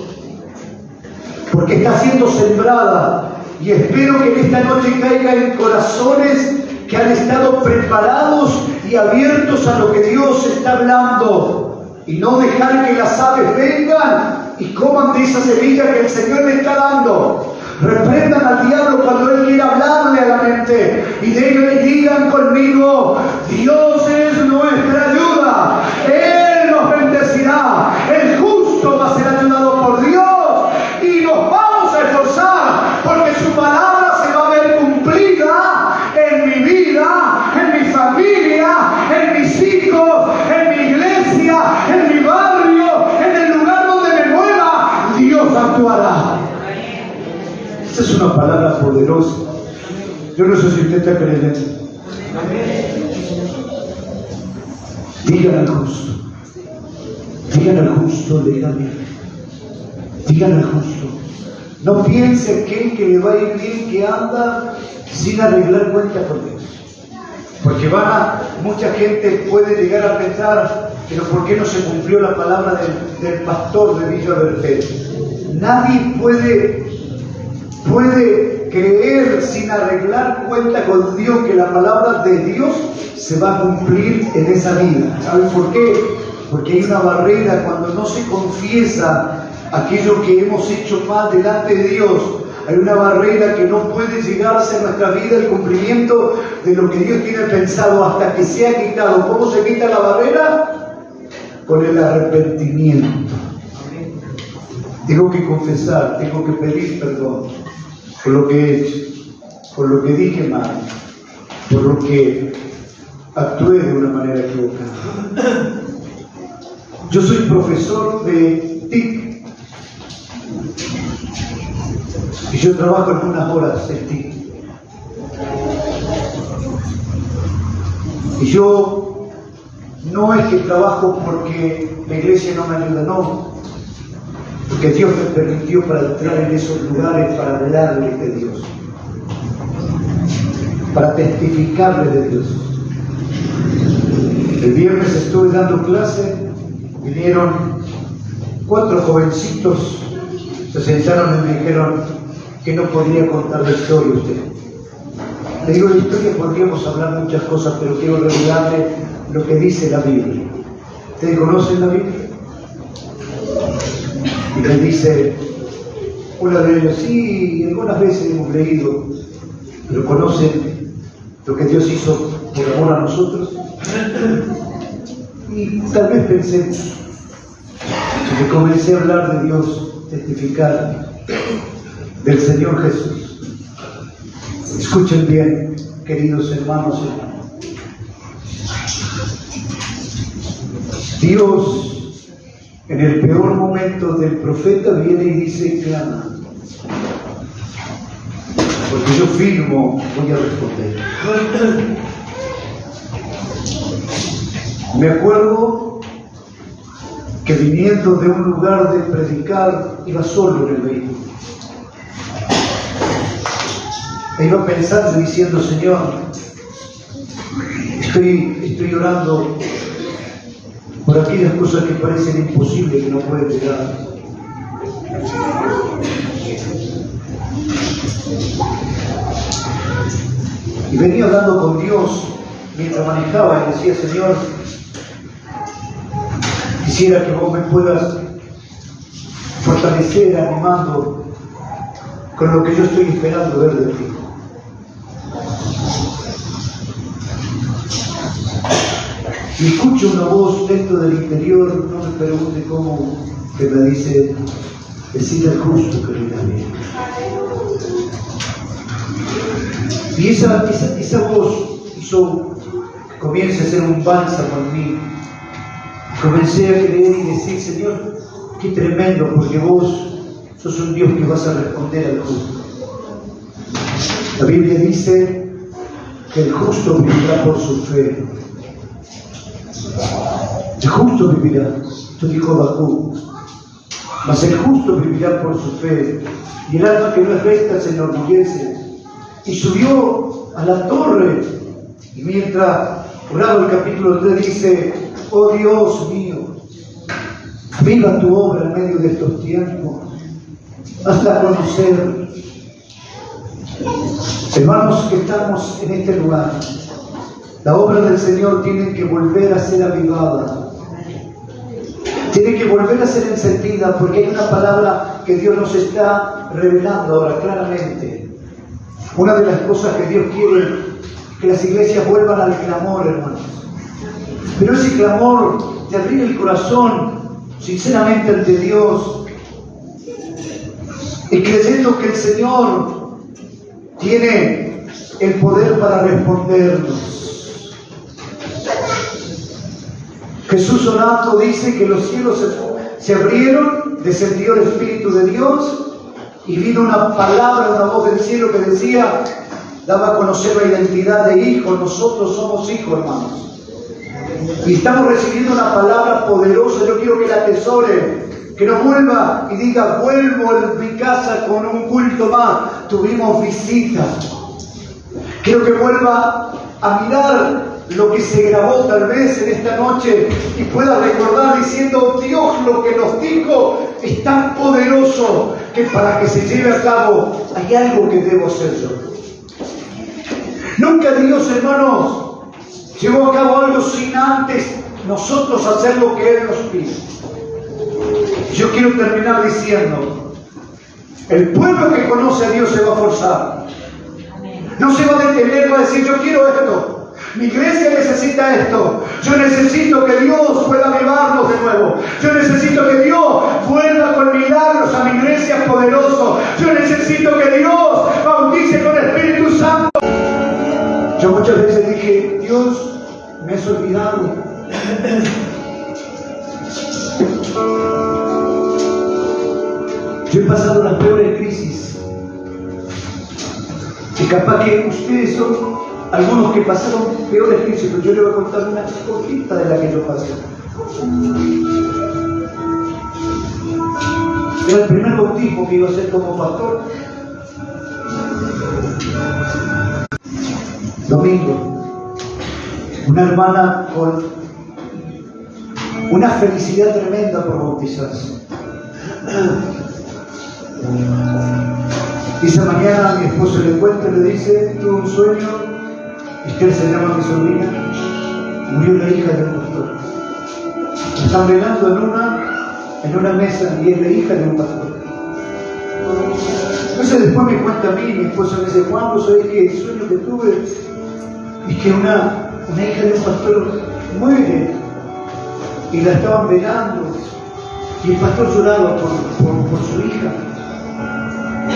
Porque está siendo sembrada, y espero que en esta noche caiga en corazones que han estado preparados y abiertos a lo que Dios está hablando, y no dejar que las aves vengan y coman de esa semilla que el Señor le está dando. Reprendan al diablo cuando él quiera hablarle a la mente y digan conmigo: Dios es nuestra ayuda, Él nos bendecirá, el justo va a ser ayudado por Dios, y nos vamos a esforzar porque su palabra se va a ver cumplida en mi vida, en mi familia, en mis hijos, en mi iglesia, en mi barrio, en el lugar donde me mueva. Dios actuará. Esta es una palabra poderosa. Yo no sé si usted está creyendo. Digan al justo. Digan al justo, díganme. Digan al justo. No piense aquel que le va a ir bien que anda sin arreglar cuenta con Dios. Porque mucha gente puede llegar a pensar, pero ¿por qué no se cumplió la palabra del pastor de Villa Bertel? Nadie puede creer sin arreglar cuenta con Dios que la palabra de Dios se va a cumplir en esa vida. ¿Saben por qué? Porque hay una barrera cuando no se confiesa aquello que hemos hecho mal delante de Dios. Hay una barrera que no puede llegarse en nuestra vida el cumplimiento de lo que Dios tiene pensado hasta que sea quitado. ¿Cómo se quita la barrera? Con el arrepentimiento. Tengo que confesar, tengo que pedir perdón por lo que he hecho, por lo que dije mal, por lo que actué de una manera equivocada. Yo soy profesor de TIC y yo trabajo en unas horas en TIC. Y yo no es que trabajo porque la iglesia no me ayuda, no. Porque Dios me permitió para entrar en esos lugares para hablarle de Dios, para testificarle de Dios. El viernes estuve dando clase, vinieron 4 jovencitos, se sentaron y me dijeron que no podía contar la historia a usted. Le digo, la historia podríamos hablar muchas cosas, pero quiero revelarle lo que dice la Biblia. ¿Ustedes conocen la Biblia? Y les dice, una de ellos, sí, algunas veces hemos leído, pero ¿conocen lo que Dios hizo por amor a nosotros? Y tal vez pensé, que comencé a hablar de Dios, testificar del Señor Jesús. Escuchen bien, queridos hermanos y hermanas. Dios, en el peor momento del profeta, viene y dice, clama. Porque yo firmo, voy a responder. Me acuerdo que viniendo de un lugar de predicar, iba solo en el vehículo. E iba pensando y diciendo, Señor, estoy orando por aquellas cosas que parecen imposibles, que no pueden llegar. Y venía hablando con Dios mientras manejaba y decía, Señor, quisiera que vos me puedas fortalecer animando con lo que yo estoy esperando ver de ti. Y escucho una voz dentro del interior, no me pregunte cómo, que me dice, decide al justo que le da bien. Y esa voz hizo que comience a ser un bálsamo en mí. Comencé a creer y decir, Señor, qué tremendo, porque vos sos un Dios que vas a responder al justo. La Biblia dice que el justo vivirá por su fe. El justo vivirá, esto dijo Habacuc, mas el justo vivirá por su fe. Y el alma que no es recta se enorgullece. Y subió a la torre. Y mientras oraba el capítulo 3 dice: oh Dios mío, viva tu obra en medio de estos tiempos. Hazla conocer. Hermanos que estamos en este lugar, la obra del Señor tiene que volver a ser avivada. Tiene que volver a ser encendida, porque hay una palabra que Dios nos está revelando ahora claramente. Una de las cosas que Dios quiere es que las iglesias vuelvan al clamor, hermanos. Pero ese clamor de abrir el corazón sinceramente ante Dios y creyendo que el Señor tiene el poder para respondernos. Jesús orando dice que los cielos se abrieron, descendió el Espíritu de Dios y vino una palabra, una voz del cielo que decía, daba a conocer la identidad de hijo. Nosotros somos hijos, hermanos. Y estamos recibiendo una palabra poderosa. Yo quiero que la atesore, que no vuelva y diga, vuelvo a mi casa con un culto más. Tuvimos visita. Quiero que vuelva a mirar lo que se grabó tal vez en esta noche y pueda recordar diciendo, Dios lo que nos dijo es tan poderoso que para que se lleve a cabo hay algo que debo hacer yo. Nunca Dios, hermanos, llevó a cabo algo sin antes nosotros hacer lo que Él nos pide. Yo quiero terminar diciendo, el pueblo que conoce a Dios se va a forzar. No se va a detener, va a decir, yo quiero esto. Mi iglesia necesita esto. Yo necesito que Dios pueda avivarnos de nuevo. Yo necesito que Dios vuelva con milagros a mi iglesia poderoso. Yo necesito que Dios bautice con Espíritu Santo. Yo muchas veces dije, Dios, me has olvidado. Yo he pasado las peores crisis. Y capaz que ustedes son algunos que pasaron peores crisis, pero yo les voy a contar una cortita de la que yo pasé. Era el primer bautismo que iba a hacer como pastor. Domingo, una hermana con una felicidad tremenda por bautizarse. Y esa mañana mi esposo le cuenta y le dice, tuve un sueño, Esther se llama mi sobrina, murió la hija del pastor. Están velando en una mesa y es la hija de un pastor. Entonces después me cuenta a mí, mi esposo me dice, Juan, ¿vos sabés que el sueño que tuve es que una hija de un pastor muere y la estaban velando y el pastor lloraba por su hija?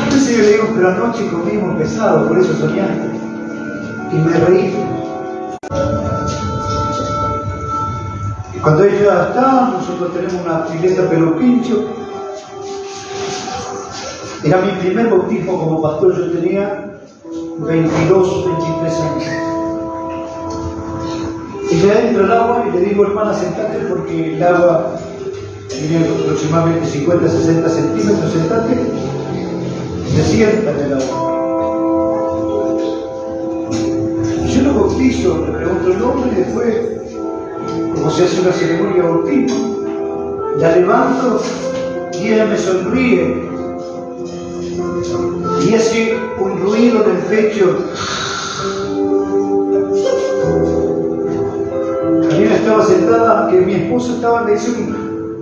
Entonces yo le digo, pero anoche comimos pesado, por eso soñaste. Y me reí. Y cuando ella está, nosotros tenemos una pileta pelo pincho. Era mi primer bautismo como pastor, yo tenía 22, 23 años. Ella entra al agua y le digo, hermana, sentate porque el agua tiene aproximadamente 50, 60 centímetros, sentate. Se sienta en el agua. Yo lo bautizo, le pregunto el nombre y después, como se hace una ceremonia de bautismo, la levanto y ella me sonríe y hace un ruido en el pecho. También estaba sentada, que mi esposa estaba, le dice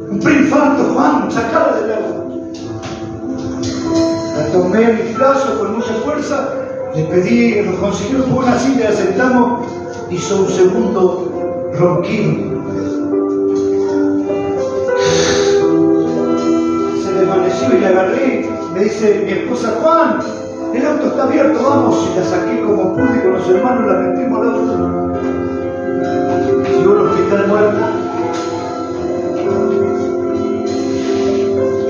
un preinfarto, Juan, sacala del agua. La tomé en mis brazos con mucha fuerza, le pedí, nos consiguió por una silla, la sentamos, hizo un segundo ronquido. Se desvaneció y la agarré, me dice mi esposa, Juan, el auto está abierto, vamos. Y la saqué como pude con los hermanos, la metimos al auto. Llegó al hospital muerta.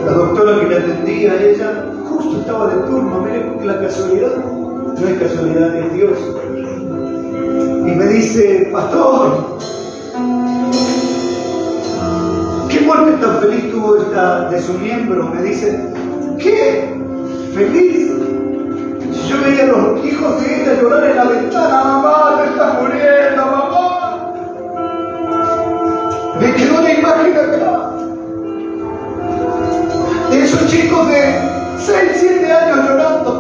La doctora que le atendía a ella, justo estaba de turno, miren la casualidad. no es casualidad, es Dios. Y me dice, pastor, ¿qué muerte tan feliz tuvo esta de su miembro? Me dice, ¿qué? ¿Feliz? Yo veía a los hijos de ella llorar en la ventana, mamá, te estás muriendo, mamá. Me quedó la imagen acá. De esos chicos de 6, 7 años llorando.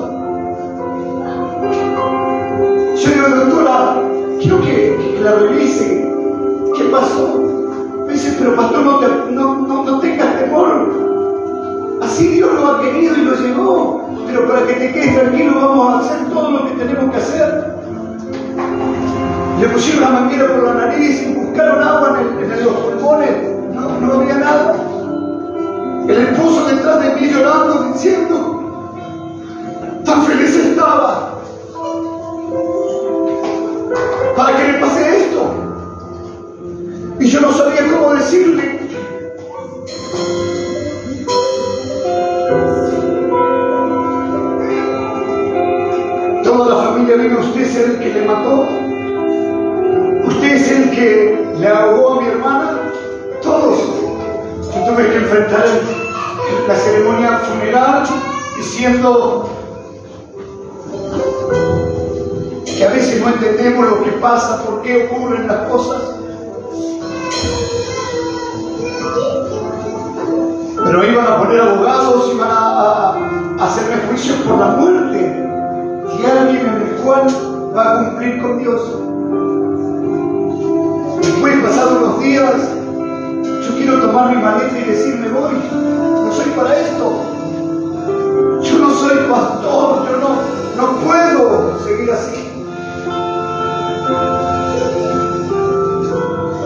Yo digo, doctora, quiero que la revise. ¿Qué pasó? Me dice, pero pastor, no tengas temor. Así Dios lo ha querido y lo llevó. Pero para que te quedes tranquilo vamos a hacer todo lo que tenemos que hacer. Le pusieron la manguera por la nariz y buscaron agua en los pulmones. No había nada. El esposo detrás de mí llorando, diciendo, tan feliz estaba. ¿Para qué le pase esto? Y yo no sabía cómo decirle. Toda la familia vino, usted es el que le mató, usted es el que le ahogó a mi hermana, todos. Yo tuve que enfrentar la ceremonia funeral diciendo que a veces no entendemos lo que pasa, por qué ocurren las cosas. Pero iban a poner abogados, iban a hacerme juicio por la muerte de alguien en el cual va a cumplir con Dios. Después, pasados unos días, yo quiero tomar mi maleta y decirme, voy, no soy para esto. Yo no soy pastor, yo no puedo seguir así.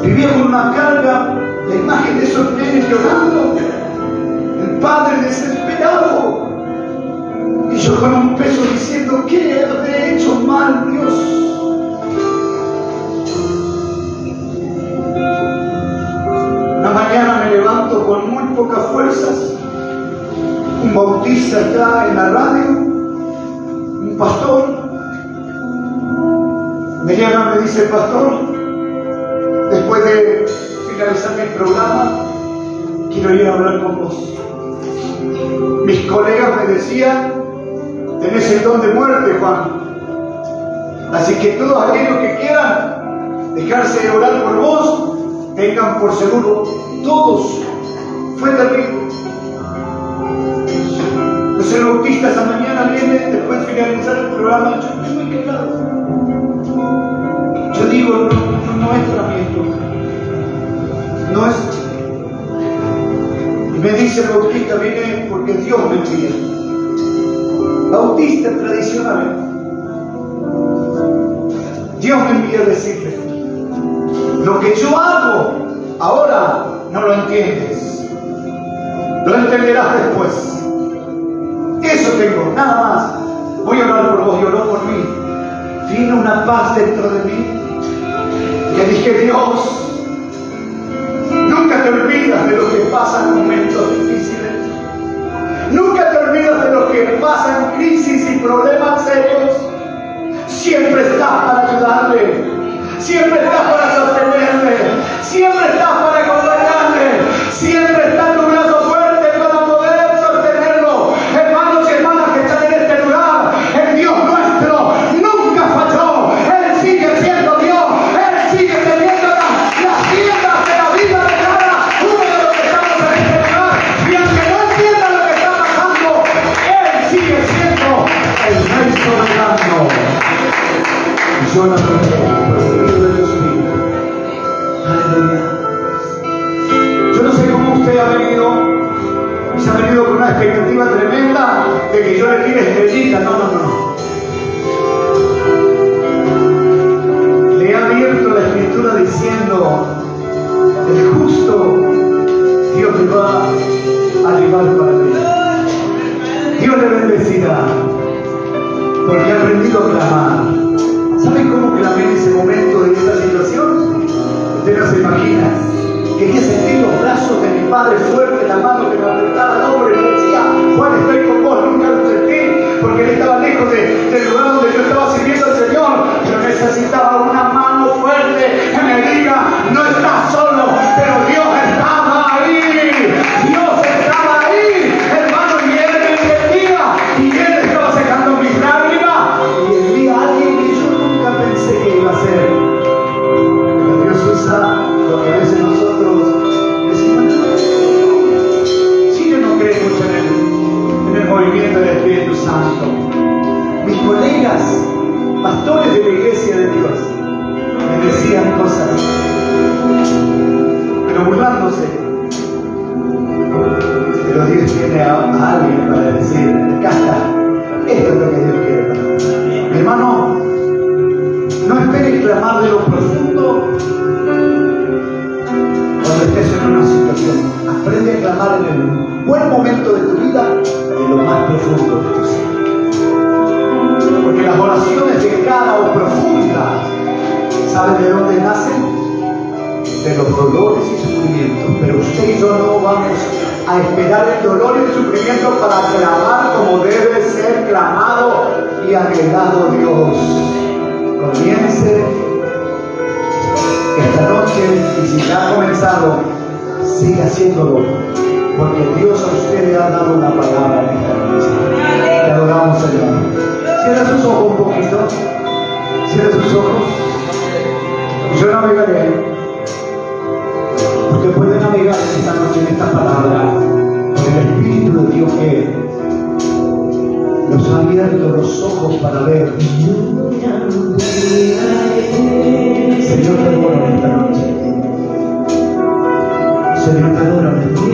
Vivía con una carga, la imagen de esos nenes llorando, el padre desesperado, y yo con un peso diciendo, ¿qué habré hecho mal, Dios? Una mañana me levanto con muy pocas fuerzas, un bautista está en la radio, un pastor, me llama, me dice, pastor, después de finalizar mi programa, quiero ir a hablar con vos. Mis colegas me decían, tenés el don de muerte, Juan. Así que todos aquellos que quieran dejarse de orar por vos, tengan por seguro, todos. Fue terrible. Entonces el bautista esa mañana viene, después de finalizar el programa, yo estoy muy quebrado. Yo digo, no es para mí esto. No es. Y me dice el bautista, viene porque Dios me envía. Bautista tradicional. Dios me envía a decirle, lo que yo hago ahora no lo entiendes. Lo entenderás después. Eso tengo, nada más. Voy a orar por vos y oró por mí. Vino una paz dentro de mí. Que dije, Dios, nunca te olvidas de los que pasan momentos difíciles. Nunca te olvidas de los que pasan crisis y problemas serios. Siempre estás para ayudarle. Siempre estás para sostenerle. Siempre estás para acompañarle. Siempre está tu brazo fuerte para poder sostenerlo. Hermanos y hermanas que están en este lugar, el Dios nuestro nunca falló. Él sigue siendo Dios. Él sigue teniendo las riendas de la vida de cada uno de los que estamos en este lugar. Y aunque no entienda lo que está pasando, Él sigue siendo el Rey soberano. Y yo no lo Dios mío. Aleluya. Yo no sé cómo usted ha venido. Se ha venido con una expectativa tremenda de que yo le tire estrellita. No. Le he abierto la escritura diciendo, el justo Dios le va a llevar para mí. Dios le bendecirá, porque ha aprendido a clamar. ¿Saben cómo clamé en ese momento de esta situación? Usted no se imagina. Quería sentir los brazos de mi padre fuerte, la mano que me apretaba el hombro y me decía, Juan, estoy con vos. Nunca lo sentí porque él estaba lejos de del lugar donde yo estaba sirviendo al Señor, pero necesitaba una mano fuerte que me diga, no estás solo, pero Dios estaba ahí. Dios estaba ahí, hermano, y Él me entendía, y Él estaba secando mis lágrimas, y envía a alguien que yo nunca pensé que iba a ser. Pero Dios usa lo que a veces nosotros decimos, sí, yo no creo mucho en el movimiento del Espíritu Santo. Mis colegas, pastores de la iglesia de Dios, me decían cosas, pero burlándose. Pero Dios tiene a alguien para decir, acá está, esto es lo que Dios quiere para ti. Mi hermano, no esperes clamar de lo profundo cuando estés en una situación. Aprende a clamar en el buen momento de tu vida, en lo más profundo de tu ser. Porque las oraciones de cara o profunda, ¿saben de dónde nacen? De los dolores y sufrimientos. Pero usted y yo no vamos a esperar el dolor y el sufrimiento para clamar como debe ser clamado y anhelado Dios. Comience esta noche, y si ya ha comenzado, siga haciéndolo, porque Dios a usted le ha dado una palabra en esta noche. Te adoramos, Señor. Cierra sus ojos un poquito. Cierra sus ojos. Yo navegaré. Usted puede navegar esta noche en esta palabra, con el Espíritu de Dios que nos ha abierto los ojos para ver. Señor, te adoro en esta noche. Señor, te adoro en esta noche.